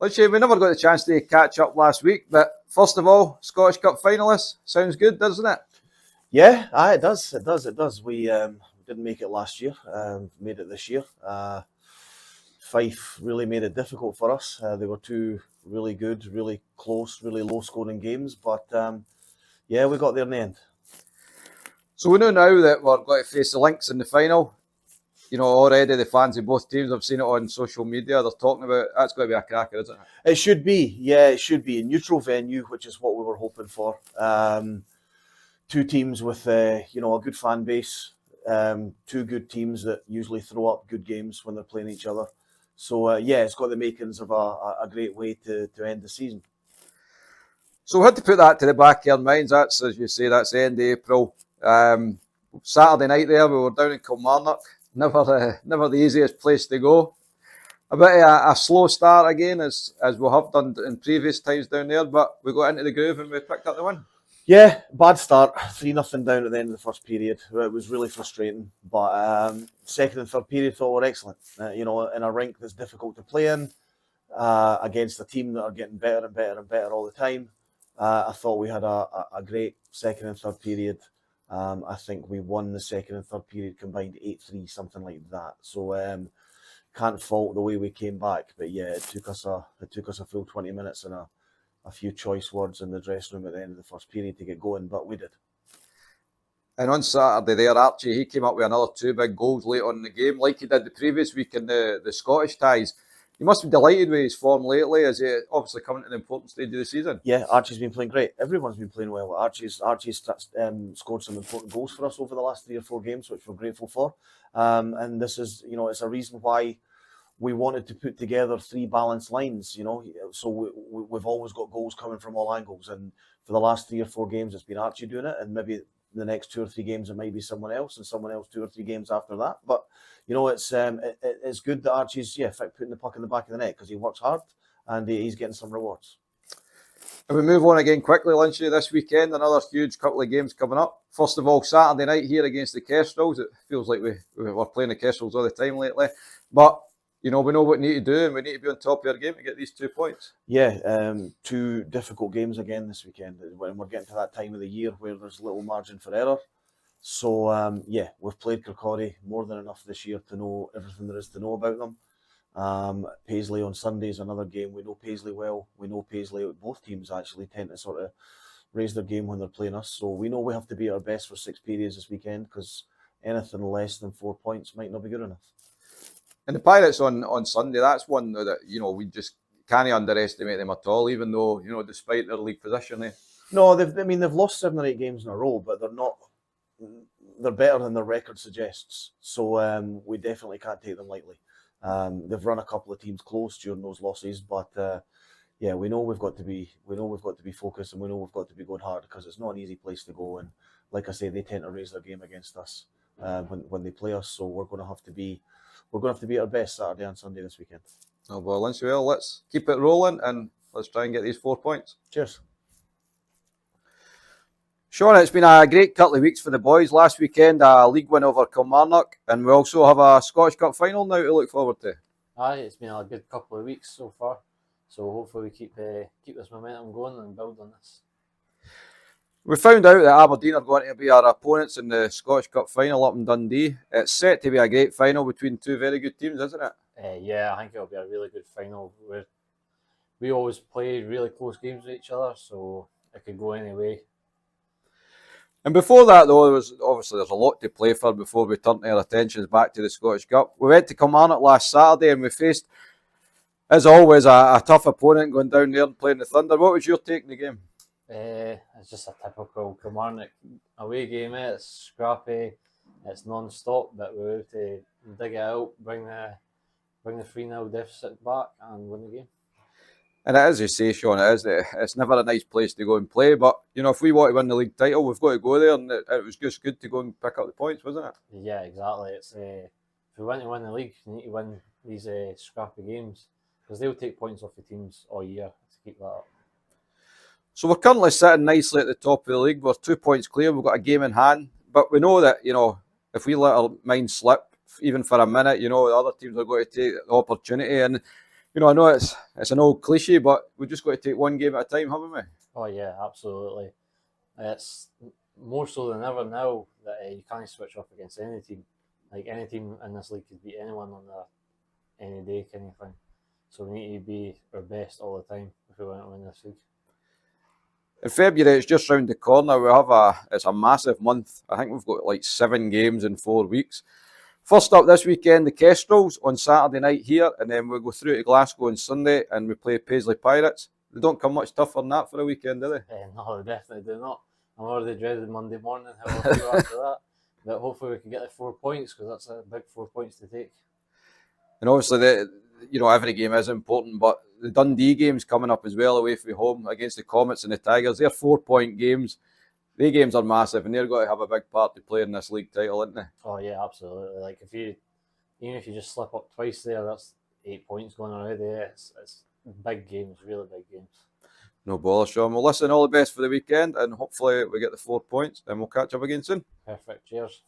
Let's say we never got the chance to catch up last week, but first of all, Scottish Cup finalists. Sounds good, doesn't it? Yeah, it does. It does. We didn't make it last year. Made it this year. Fife really made it difficult for us. They were two really good, really close, really low-scoring games, but yeah, we got there in the end. So we know now that we're going to face the Lynx in the final. You know, already the fans of both teams, I've seen it on social media, they're talking about that's going to be a cracker, isn't it? It should be. Yeah, it should be. A neutral venue, which is what we were hoping for. Two teams with, a good fan base. Two good teams that usually throw up good games when they're playing each other. So, it's got the makings of a great way to end the season. So we had to put that to the back of our minds. That's, as you say, that's the end of April. Saturday night there, we were down in Kilmarnock. Never the easiest place to go. A bit of a slow start again, as we have done in previous times down there, but we got into the groove and we picked up the win. Yeah, bad start. 3-0 down at the end of the first period. It was really frustrating. But second and third period, thought were excellent. In a rink that's difficult to play in, against a team that are getting better and better and better all the time. I thought we had a great second and third period. I think we won the second and third period combined 8-3, something like that. So can't fault the way we came back. But yeah, it took us a full 20 minutes and a few choice words in the dressing room at the end of the first period to get going, but we did. And on Saturday there, Archie, he came up with another 2 big goals late on in the game, like he did the previous week in the Scottish ties. You must be delighted with his form lately, as he obviously coming to the important stage of the season. Yeah, Archie's been playing great. Everyone's been playing well. Archie's scored some important goals for us over the last 3 or 4 games, which we're grateful for. And this is, it's a reason why we wanted to put together 3 balanced lines, so we've always got goals coming from all angles. And for the last 3 or 4 games, it's been Archie doing it, and maybe the next 2 or 3 games it might be someone else, and someone else 2 or 3 games after that. But it's good that Archie's putting the puck in the back of the net because he works hard and he's getting some rewards. And we move on again quickly, Lynchy, this weekend. Another huge couple of games coming up. First of all, Saturday night here against the Kestrels. It feels like we're playing the Kestrels all the time lately, but we know what we need to do, and we need to be on top of our game to get these 2 points. Yeah, 2 difficult games again this weekend. When we're getting to that time of the year where there's little margin for error. So, we've played Kirkcaldy more than enough this year to know everything there is to know about them. Paisley on Sunday is another game. We know Paisley well. We know Paisley, both teams actually tend to sort of raise their game when they're playing us. So we know we have to be at our best for 6 periods this weekend because anything less than 4 points might not be good enough. And the Pirates on Sunday, that's one that, we just can't underestimate them at all, even though, despite their league position. No, they've lost 7 or 8 games in a row, but they're better than their record suggests. So we definitely can't take them lightly. They've run a couple of teams close during those losses, but we know we've got to be focused, and we know we've got to be going hard because it's not an easy place to go. And like I say, they tend to raise their game against us when they play us. So we're going to have to be at our best Saturday and Sunday this weekend. Oh, well, Lynchy, let's keep it rolling and let's try and get these 4 points. Cheers. Sean, it's been a great couple of weeks for the boys. Last weekend, a league win over Kilmarnock, and we also have a Scottish Cup final now to look forward to. Aye, it's been a good couple of weeks so far. So hopefully we keep this momentum going and build on this. We found out that Aberdeen are going to be our opponents in the Scottish Cup final up in Dundee. It's set to be a great final between 2 very good teams, isn't it? Yeah, I think it'll be a really good final. We always play really close games with each other, so it could go any way. And before that, though, there's a lot to play for before we turn our attentions back to the Scottish Cup. We went to Kilmarnock last Saturday and we faced, as always, a tough opponent going down there and playing the Thunder. What was your take in the game? It's just a typical Kilmarnock away game. It's scrappy, it's non-stop, but we have to dig it out, bring the 3-0 deficit back and win the game. And as you say, Sean, it's never a nice place to go and play, but if we want to win the league title, we've got to go there, and it was just good to go and pick up the points, wasn't it? Yeah, exactly. It's if we want to win the league, you need to win these scrappy games because they'll take points off the teams all year to keep that up. So we're currently sitting nicely at the top of the league. We're 2 points clear. We've got a game in hand, but we know that if we let our mind slip, even for a minute, the other teams are going to take the opportunity. And You know, I know it's an old cliche, but we've just got to take one game at a time, haven't we? Oh yeah, absolutely. It's more so than ever now that you can't switch off against any team. Like any team in this league could beat anyone on any day, kind of thing. So we need to be our best all the time if we want to win this league. In February, it's just round the corner. It's a massive month. I think we've got like 7 games in 4 weeks. First up this weekend, the Kestrels on Saturday night here, and then we'll go through to Glasgow on Sunday and we play Paisley Pirates. They don't come much tougher than that for a weekend, do they? No, they definitely do not. I'm already dreading Monday morning how I'll feel after that. But hopefully we can get the 4 points because that's a big 4 points to take. And obviously, every game is important, but the Dundee game's coming up as well away from home against the Comets and the Tigers. They're 4-point games. The games are massive, and they're going to have a big part to play in this league title, isn't they? Oh yeah, absolutely. Like even if you just slip up twice there, that's 8 points going already. It's big games, really big games. No bother, Sean. Well, listen, all the best for the weekend, and hopefully we get the 4 points, and we'll catch up again soon. Perfect. Cheers.